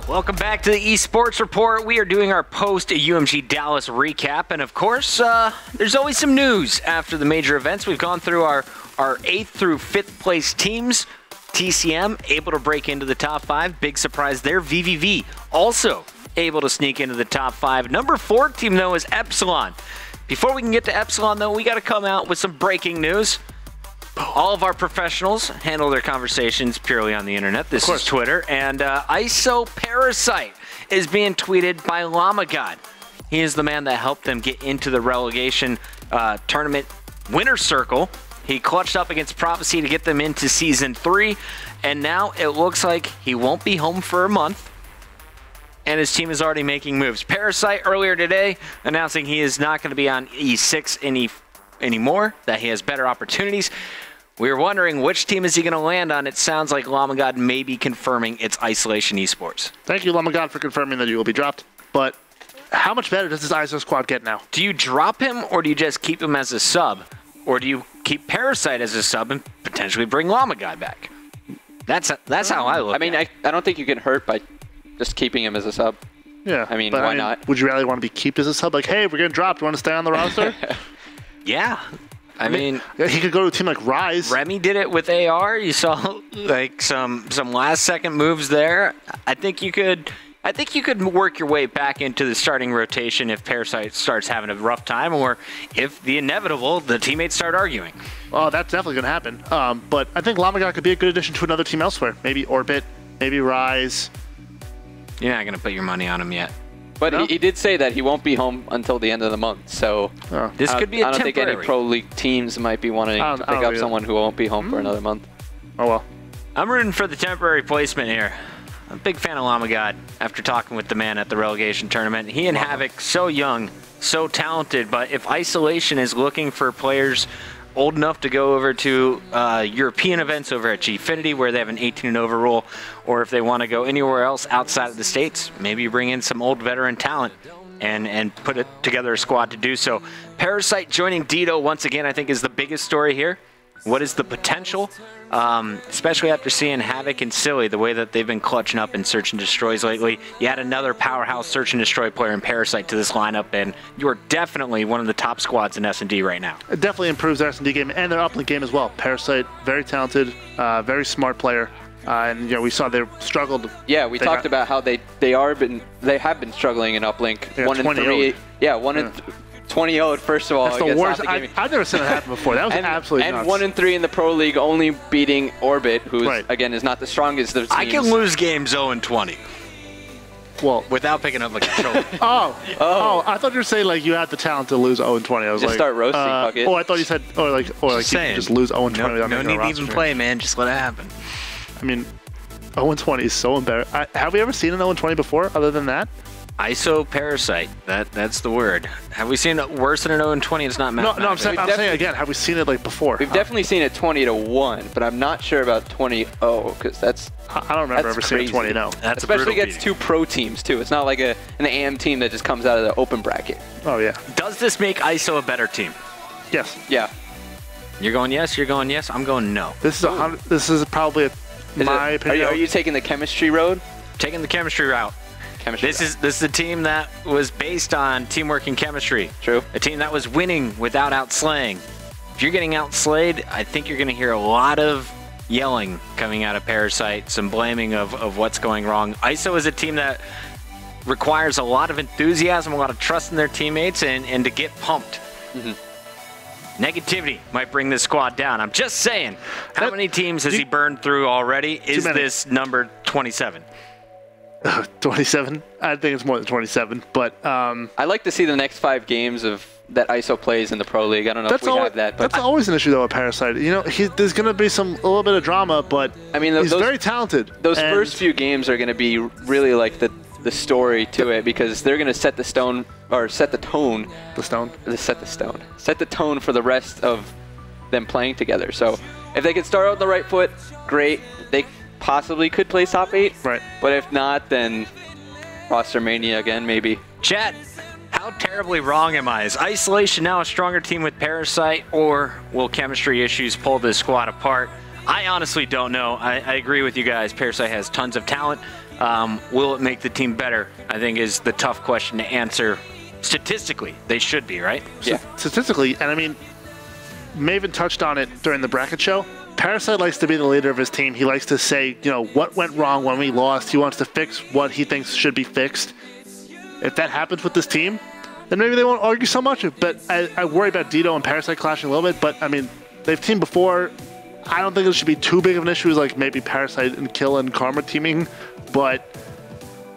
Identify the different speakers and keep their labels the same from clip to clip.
Speaker 1: Welcome back to the eSports Report. We are doing our post-UMG Dallas recap, and of course, there's always some news after the major events. We've gone through our 8th through 5th place teams. TCM able to break into the top 5. Big surprise there. VVV also able to sneak into the top 5. Number 4 team, though, is Epsilon. Before we can get to Epsilon, though, we got to come out with some breaking news. All of our professionals handle their conversations purely on the internet. This is Twitter. And ISO Parasite is being tweeted by Llama God. He is the man that helped them get into the relegation tournament winner circle. He clutched up against Prophecy to get them into Season 3. And now it looks like he won't be home for a month. And his team is already making moves. Parasite earlier today announcing he is not going to be on E6 anymore, that he has better opportunities. We were wondering which team is he going to land on. It sounds like Llama God may be confirming it's Isolation Esports.
Speaker 2: Thank you, Llama God, for confirming that you will be dropped. But how much better does this ISO squad get now?
Speaker 1: Do you drop him, or do you just keep him as a sub? Or do you keep Parasite as a sub and potentially bring Llama God back? That's how I look at it.
Speaker 3: I don't think you can hurt by just keeping him as a sub.
Speaker 2: Yeah.
Speaker 3: I mean, why not?
Speaker 2: Would you really want to be kept as a sub? Like, hey, we're getting dropped. You want to stay on the roster?
Speaker 1: Yeah. I mean,
Speaker 2: he could go to a team like Rise.
Speaker 1: Remy did it with AR. You saw like some last-second moves there. I think you could work your way back into the starting rotation if Parasite starts having a rough time, or if the inevitable, the teammates start arguing.
Speaker 2: Oh, that's definitely going to happen. But I think Llama God could be a good addition to another team elsewhere. Maybe Orbit, maybe Rise.
Speaker 1: You're not going to put your money on him yet.
Speaker 3: But no? he did say that he won't be home until the end of the month, so
Speaker 1: this could be a temporary.
Speaker 3: I don't think any pro league teams might be wanting to pick up someone who won't be home for another month.
Speaker 2: Oh well.
Speaker 1: I'm rooting for the temporary placement here. I'm a big fan of Llama God after talking with the man at the relegation tournament. He and Havoc, so young, so talented, but if Isolation is looking for players old enough to go over to European events over at Gfinity where they have an 18 and over rule, or if they want to go anywhere else outside of the States, maybe bring in some old veteran talent and put together a squad to do so. Parasite joining Dito once again, I think, is the biggest story here. What is the potential, especially after seeing Havoc and Silly, the way that they've been clutching up in Search and Destroys lately. You add another powerhouse Search and Destroy player in Parasite to this lineup, and you're definitely one of the top squads in S&D right now.
Speaker 2: It definitely improves their S&D game and their uplink game as well. Parasite, very talented, very smart player. And we saw they struggled.
Speaker 3: Yeah, we talked about how they have been struggling in uplink.
Speaker 2: Yeah,
Speaker 3: 1-3. Yeah, 20-0, first of all.
Speaker 2: That's the worst. I've never seen it happen before. That was absolutely nuts.
Speaker 3: And 1-3 in the Pro League, only beating Orbit, who again is not the strongest of teams.
Speaker 1: I can lose games 0-20.
Speaker 2: Well,
Speaker 1: without picking up a controller.
Speaker 2: I thought you were saying like you had the talent to lose 0-20. I was
Speaker 3: just start roasting.
Speaker 2: Oh, I thought you said or you just lose 0-20 without
Speaker 1: no need to even play, man. Just let it happen.
Speaker 2: I mean, 0-20 is so embarrassing. Have we ever seen an 0-20 before? Other than that.
Speaker 1: ISO Parasite, that's the word. Have we seen it worse than an 0-20? It's not mathematical.
Speaker 2: No, I'm saying again, have we seen it like before?
Speaker 3: We've definitely seen it 20-1, but I'm not sure about 20-0 because that's.
Speaker 2: I don't remember ever seeing 20-0.
Speaker 1: That's
Speaker 3: especially against two pro teams too. It's not like an AM team that just comes out of the open bracket.
Speaker 2: Oh yeah.
Speaker 1: Does this make ISO a better team?
Speaker 2: Yes.
Speaker 3: Yeah.
Speaker 1: You're going yes. You're going yes. I'm going no.
Speaker 2: This is probably my opinion.
Speaker 3: Are you taking the chemistry road?
Speaker 1: Taking the chemistry route. This is a team that was based on teamwork and chemistry.
Speaker 3: True.
Speaker 1: A team that was winning without outslaying. If you're getting outslayed, I think you're going to hear a lot of yelling coming out of Parasite, some blaming of what's going wrong. ISO is a team that requires a lot of enthusiasm, a lot of trust in their teammates, and to get pumped. Negativity might bring this squad down. I'm just saying. How many teams has he burned through already? Is this number 27?
Speaker 2: 27? I think it's more than 27, but
Speaker 3: I like to see the next 5 games of that ISO plays in the Pro League. I don't know if we have that. But
Speaker 2: that's always an issue though with Parasite. There's going to be a little bit of drama, but I mean, he's very talented.
Speaker 3: Those first few games are going to be really like the story to it, because they're going to set the tone. Set the tone for the rest of them playing together. So if they can start out on the right foot, great. They possibly could play top 8.
Speaker 2: Right.
Speaker 3: But if not, then roster mania again, maybe.
Speaker 1: Chat, how terribly wrong am I? Is Isolation now a stronger team with Parasite, or will chemistry issues pull this squad apart? I honestly don't know. I agree with you guys. Parasite has tons of talent. Will it make the team better? I think is the tough question to answer. Statistically, they should be, right?
Speaker 2: Yeah. Statistically, and I mean, Maven touched on it during the bracket show. Parasite likes to be the leader of his team. He likes to say, you know, what went wrong when we lost. He wants to fix what he thinks should be fixed. If that happens with this team, then maybe they won't argue so much. But I worry about Dito and Parasite clashing a little bit. But, I mean, they've teamed before. I don't think it should be too big of an issue as, like, maybe Parasite and Kill and Karma teaming. But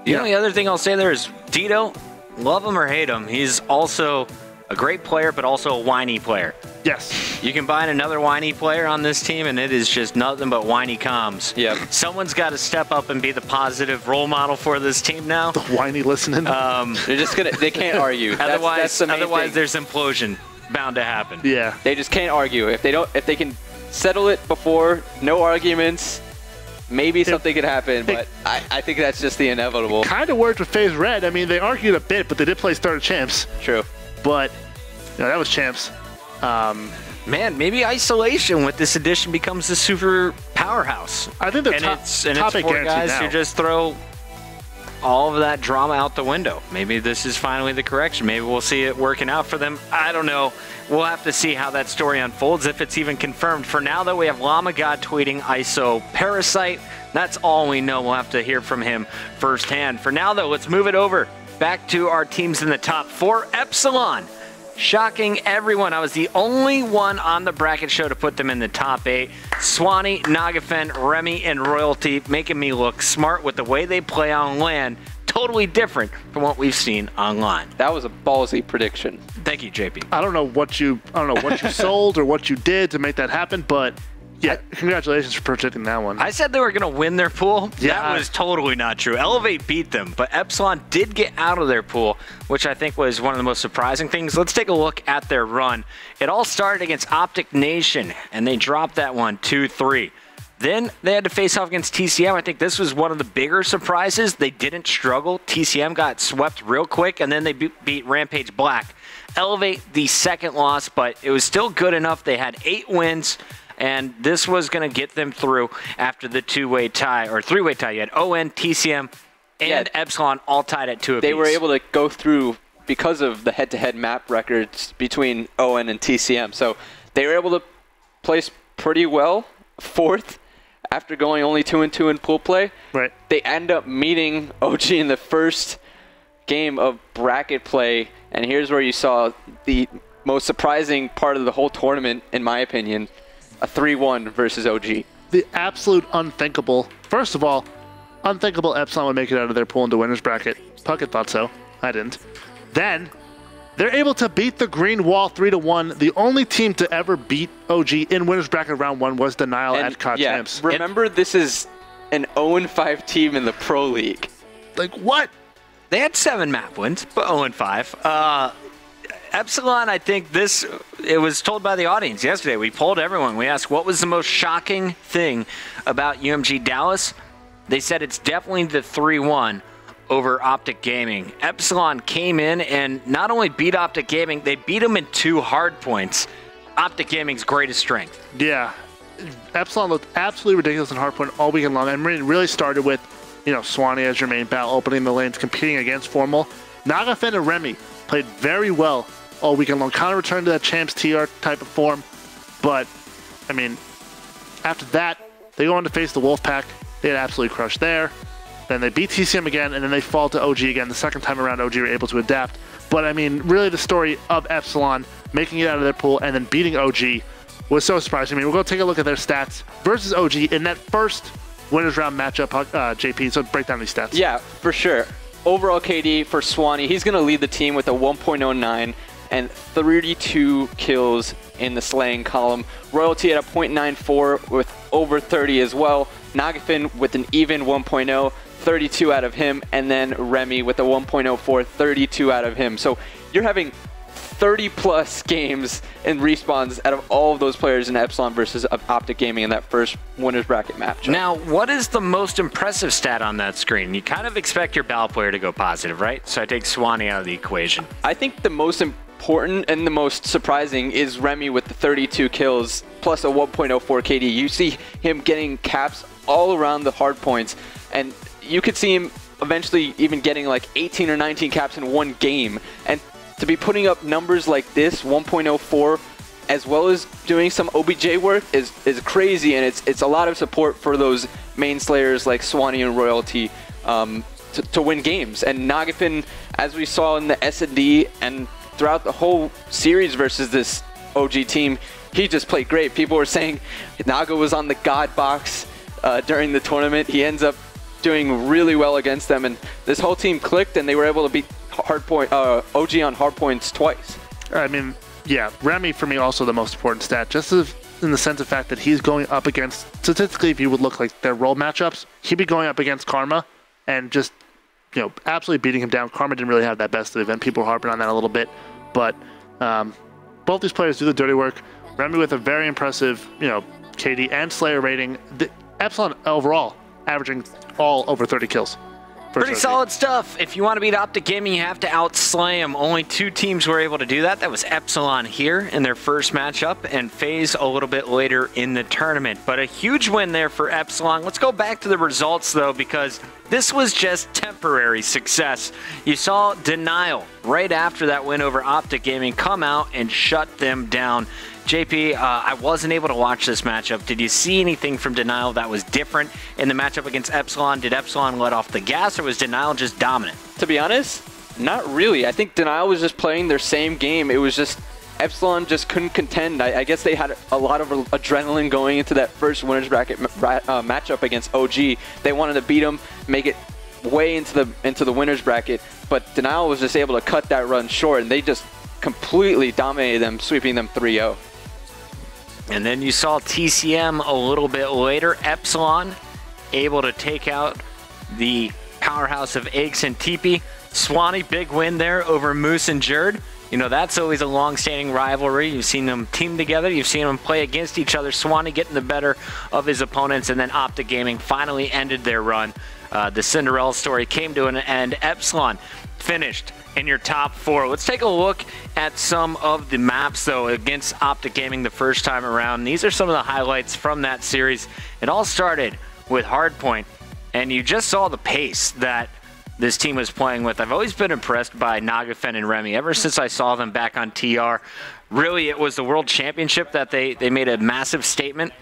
Speaker 1: the only other thing I'll say there is Dito, love him or hate him, he's also a great player, but also a whiny player.
Speaker 2: Yes.
Speaker 1: You combine another whiny player on this team, and it is just nothing but whiny comms.
Speaker 3: Yep.
Speaker 1: Someone's got to step up and be the positive role model for this team now.
Speaker 2: The whiny listening.
Speaker 3: They're just gonna. They can't argue.
Speaker 1: Otherwise,
Speaker 3: that's the main thing.
Speaker 1: there's implosion bound to happen.
Speaker 2: Yeah.
Speaker 3: They just can't argue. If they can settle it before, no arguments, maybe something could happen. But I think that's just the inevitable.
Speaker 2: Kind of worked with FaZe Red. I mean, they argued a bit, but they did play Starter Champs.
Speaker 3: True.
Speaker 2: But that was Champs.
Speaker 1: Man, maybe isolation with this edition becomes a super powerhouse.
Speaker 2: I think they're
Speaker 1: it's
Speaker 2: top 8
Speaker 1: four
Speaker 2: guaranteed
Speaker 1: guys
Speaker 2: now.
Speaker 1: who just throw all of that drama out the window. Maybe this is finally the correction. Maybe we'll see it working out for them. I don't know. We'll have to see how that story unfolds, if it's even confirmed. For now, though, we have Llama God tweeting ISO Parasite. That's all we know. We'll have to hear from him firsthand. For now, though, let's move it over back to our teams in the top 4. Epsilon. Shocking everyone. I was the only one on the bracket show to put them in the top 8. Swanee, Nagafen, Remy, and Royalty making me look smart with the way they play on LAN. Totally different from what we've seen online.
Speaker 3: That was a ballsy prediction.
Speaker 1: Thank you, JP.
Speaker 2: I don't know what you sold or what you did to make that happen, but yeah, congratulations for predicting that one.
Speaker 1: I said they were going to win their pool.
Speaker 2: Yeah.
Speaker 1: That was totally not true. Elevate beat them, but Epsilon did get out of their pool, which I think was one of the most surprising things. Let's take a look at their run. It all started against Optic Nation, and they dropped that one 2-3. Then they had to face off against TCM. I think this was one of the bigger surprises. They didn't struggle. TCM got swept real quick, and then they beat Rampage Black. Elevate the second loss, but it was still good enough. They had 8 wins. And this was going to get them through after the 2-way tie, or 3-way tie. You had ON, TCM, and Epsilon all tied at 2 apiece.
Speaker 3: They were able to go through because of the head-to-head map records between ON and TCM. So they were able to place pretty well, 4th, after going only 2-2 in pool play.
Speaker 2: Right.
Speaker 3: They end up meeting OG in the first game of bracket play, and here's where you saw the most surprising part of the whole tournament, in my opinion. A 3-1 versus OG.
Speaker 2: The absolute unthinkable. First of all, unthinkable Epsilon would make it out of their pool into winner's bracket. Puckett thought so. I didn't. Then, they're able to beat the Green Wall 3-1. The only team to ever beat OG in winner's bracket round 1 was Denial at COD Champs.
Speaker 3: Remember, this is an 0-5 team in the Pro League.
Speaker 2: Like, what?
Speaker 1: They had 7 map wins, but 0-5. Epsilon, I think it was told by the audience yesterday. We polled everyone. We asked what was the most shocking thing about UMG Dallas. They said it's definitely the 3-1 over Optic Gaming. Epsilon came in and not only beat Optic Gaming, they beat them in 2 hard points. Optic Gaming's greatest strength.
Speaker 2: Yeah. Epsilon looked absolutely ridiculous in hardpoint all weekend long. And really started with, Swanee as your main battle, opening the lanes, competing against Formal. Nagafen and Remy played very well all weekend long. Kind of returned to that Champs TR type of form. But, I mean, after that, they go on to face the Wolfpack. They had absolutely crushed there. Then they beat TCM again, and then they fall to OG again. The second time around, OG were able to adapt. But, I mean, really the story of Epsilon making it out of their pool and then beating OG was so surprising. I mean, we'll go take a look at their stats versus OG in that first winners round matchup, JP. So break down these stats.
Speaker 3: Yeah, for sure. Overall KD for Swanee, he's going to lead the team with a 1.09 and 32 kills in the slaying column. Royalty at a 0.94 with over 30 as well. Nagafen with an even 1.0, 32 out of him. And then Remy with a 1.04, 32 out of him. So you're having 30-plus games in respawns out of all of those players in Epsilon versus Optic Gaming in that first winner's bracket match.
Speaker 1: Now, what is the most impressive stat on that screen? You kind of expect your battle player to go positive, right? So I take Swanee out of the equation.
Speaker 3: I think the most important important and the most surprising is Remy with the 32 kills plus a 1.04 KD. You see him getting caps all around the hard points, and you could see him eventually even getting like 18 or 19 caps in one game. And to be putting up numbers like this, 1.04, as well as doing some OBJ work is crazy, and it's a lot of support for those main slayers like Swanee and Royalty to win games. And Nagafin, as we saw in the S&D and throughout the whole series versus this OG team, he just played great. People were saying Naga was on the God box during the tournament. He ends up doing really well against them, and this whole team clicked, and they were able to beat OG on hard points twice.
Speaker 2: I mean, yeah, Remy for me also the most important stat, just in the sense of fact that he's going up against, statistically, if you would look like their role matchups, he'd be going up against Karma and just, you know, absolutely beating him down. Karma didn't really have that best of the event. People were harping on that a little bit, but both these players do the dirty work. Remy with a very impressive, you know, KD and Slayer rating. The Epsilon overall averaging all over 30 kills.
Speaker 1: Pretty solid stuff. If you want to beat Optic Gaming, you have to outslay them. Only 2 teams were able to do that. That was Epsilon here in their first matchup, and FaZe a little bit later in the tournament. But a huge win there for Epsilon. Let's go back to the results, though, because this was just temporary success. You saw Denial right after that win over Optic Gaming come out and shut them down. JP, I wasn't able to watch this matchup. Did you see anything from Denial that was different in the matchup against Epsilon? Did Epsilon let off the gas, or was Denial just dominant?
Speaker 3: To be honest, not really. I think Denial was just playing their same game. It was just Epsilon just couldn't contend. I guess they had a lot of adrenaline going into that first winners bracket matchup against OG. They wanted to beat them, make it way into the winners bracket, but Denial was just able to cut that run short, and they just completely dominated them, sweeping them 3-0.
Speaker 1: And then you saw TCM a little bit later. Epsilon able to take out the powerhouse of Aches and Teepee. Swanee, big win there over Moose and Jerd. You know, that's always a long-standing rivalry. You've seen them team together. You've seen them play against each other. Swanee getting the better of his opponents. And then Optic Gaming finally ended their run. The Cinderella story came to an end. Epsilon finished in your top 4. Let's take a look at some of the maps, though, against Optic Gaming the first time around. These are some of the highlights from that series. It all started with Hardpoint, and you just saw the pace that this team was playing with. I've always been impressed by Nagafen and Remy ever since I saw them back on TR. Really, it was the World Championship that they made a massive statement.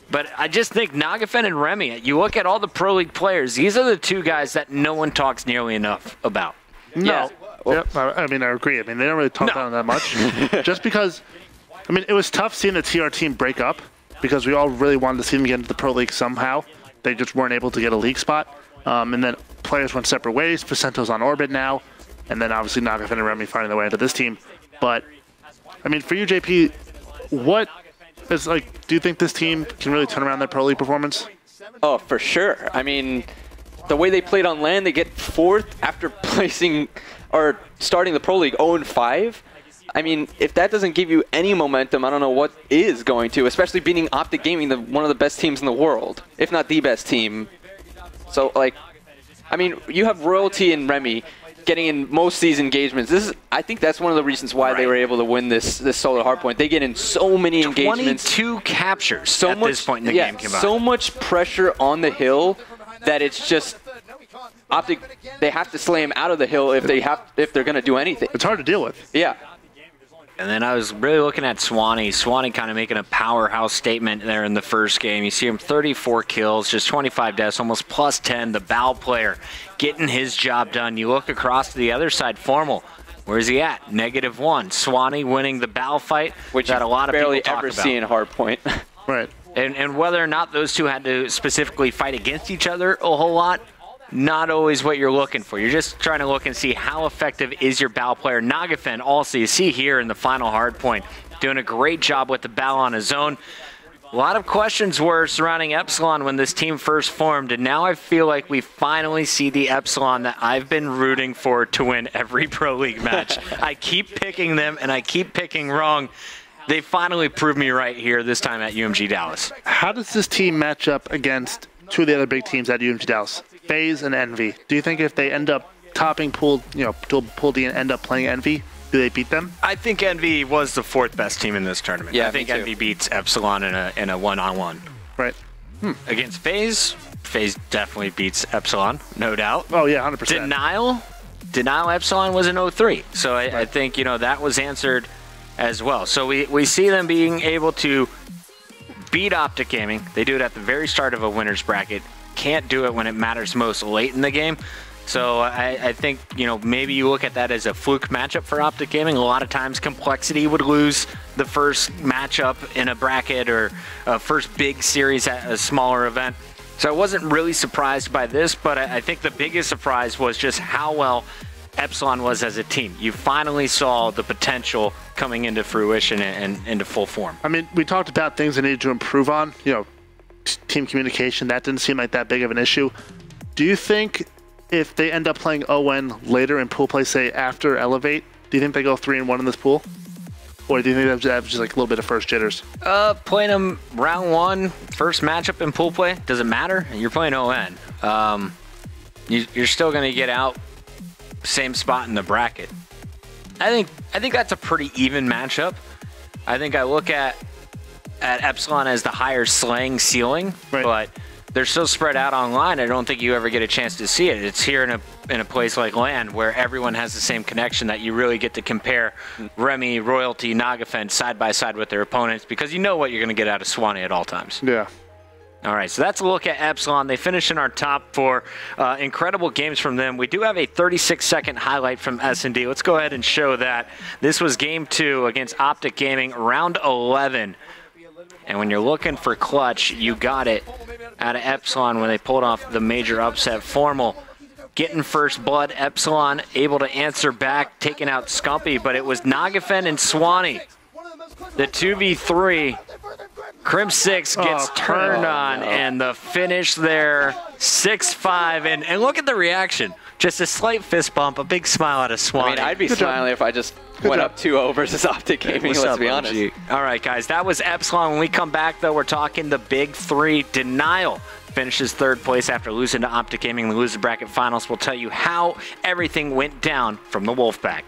Speaker 1: But I just think Nagafen and Remy, you look at all the Pro League players, these are the 2 guys that no one talks nearly enough about.
Speaker 2: No.
Speaker 3: Yeah.
Speaker 2: Well, yep, I mean, I agree. I mean, they don't really talk about it that much. Just because, I mean, it was tough seeing the TR team break up because we all really wanted to see them get into the Pro League somehow. They just weren't able to get a league spot. And then players went separate ways. Vicento's on orbit now. And then obviously Nagafen and Remy finding their way into this team. But, I mean, for you, JP, what is, like, do you think this team can really turn around their Pro League performance?
Speaker 3: Oh, for sure. I mean, the way they played on LAN, they get 4th after placing or starting the Pro League 0-5. I mean, if that doesn't give you any momentum, I don't know what is going to, especially beating Optic Gaming, one of the best teams in the world, if not the best team. So, like, I mean, you have Royalty and Remy getting in most of these engagements. I think that's one of the reasons why they were able to win this solo hardpoint. They get in so many engagements.
Speaker 1: 22 captures at this point in the game combined.
Speaker 3: So much pressure on the hill that it's just Optic. They have to slay him out of the hill if they're going to do anything.
Speaker 2: It's hard to deal with.
Speaker 3: Yeah.
Speaker 1: And then I was really looking at Swanee. Swanee kind of making a powerhouse statement there in the first game. You see him 34 kills, just 25 deaths, almost plus 10. The Bow player getting his job done. You look across to the other side, Formal. Where's he at? -1. Swanee winning the Bow fight,
Speaker 3: which
Speaker 1: that a lot of people
Speaker 3: barely
Speaker 1: talk
Speaker 3: ever
Speaker 1: about.
Speaker 3: see in Hardpoint.
Speaker 2: Right.
Speaker 1: And whether or not those 2 had to specifically fight against each other a whole lot, not always what you're looking for. You're just trying to look and see how effective is your Bow player. Nagafen also, you see here in the final hardpoint, doing a great job with the Bow on his own. A lot of questions were surrounding Epsilon when this team first formed, and now I feel like we finally see the Epsilon that I've been rooting for to win every Pro League match. I keep picking them, and I keep picking wrong. They finally proved me right here, this time at UMG Dallas.
Speaker 2: How does this team match up against 2 of the other big teams at UMG Dallas, FaZe and Envy? Do you think if they end up topping Pool, you know, Pool D and end up playing Envy, do Do they beat them?
Speaker 1: I think Envy was the fourth best team in this tournament.
Speaker 3: Yeah,
Speaker 1: I think
Speaker 3: me too.
Speaker 1: Envy beats Epsilon in a one-on-one.
Speaker 2: Right.
Speaker 1: Against FaZe, FaZe definitely beats Epsilon, no doubt.
Speaker 2: Oh, yeah, 100%.
Speaker 1: Denial Epsilon was an 0-3. So I think, that was answered as well. So we see them being able to beat Optic Gaming. They do it at the very start of a winner's bracket. Can't do it when it matters most late in the game. So I think, maybe you look at that as a fluke matchup for Optic Gaming. A lot of times Complexity would lose the first matchup in a bracket or a first big series at a smaller event. So I wasn't really surprised by this, but I think the biggest surprise was just how well Epsilon was as a team. You finally saw the potential coming into fruition and into full form.
Speaker 2: I mean, we talked about things they needed to improve on. Team communication, that didn't seem like that big of an issue. Do you think if they end up playing ON later in pool play, say after Elevate, do you think they go 3-1 in this pool? Or do you think that was just like a little bit of first jitters?
Speaker 1: Playing them round one, first matchup in pool play, doesn't matter. You're playing ON. You're still going to get out same spot in the bracket. I think that's a pretty even matchup. I think I look at Epsilon as the higher slaying ceiling, but they're so spread out online, I don't think you ever get a chance to see it. It's here in a place like LAN where everyone has the same connection that you really get to compare Remy, Royalty, Nagafen side by side with their opponents because you know what you're going to get out of Swanee at all times.
Speaker 2: Yeah.
Speaker 1: All right, so that's a look at Epsilon. They finish in our top four. Incredible games from them. We do have a 36-second highlight from S&D. Let's go ahead and show that. This was Game 2 against Optic Gaming, round 11. And when you're looking for clutch, you got it out of Epsilon when they pulled off the major upset. Formal getting first blood. Epsilon able to answer back, taking out Scumpy, but it was Nagafen and Swanee. The 2v3. Crim 6 gets turned on, and the finish there, 6-5. And look at the reaction. Just a slight fist bump, a big smile out of Swanee.
Speaker 3: I mean, I'd be smiling if I just went up 2-0 versus Optic Gaming, let's be honest.
Speaker 1: All right, guys, that was Epsilon. When we come back, though, we're talking the big three. Denial finishes third place after losing to Optic Gaming in the loser bracket finals. We'll tell you how everything went down from the Wolfpack.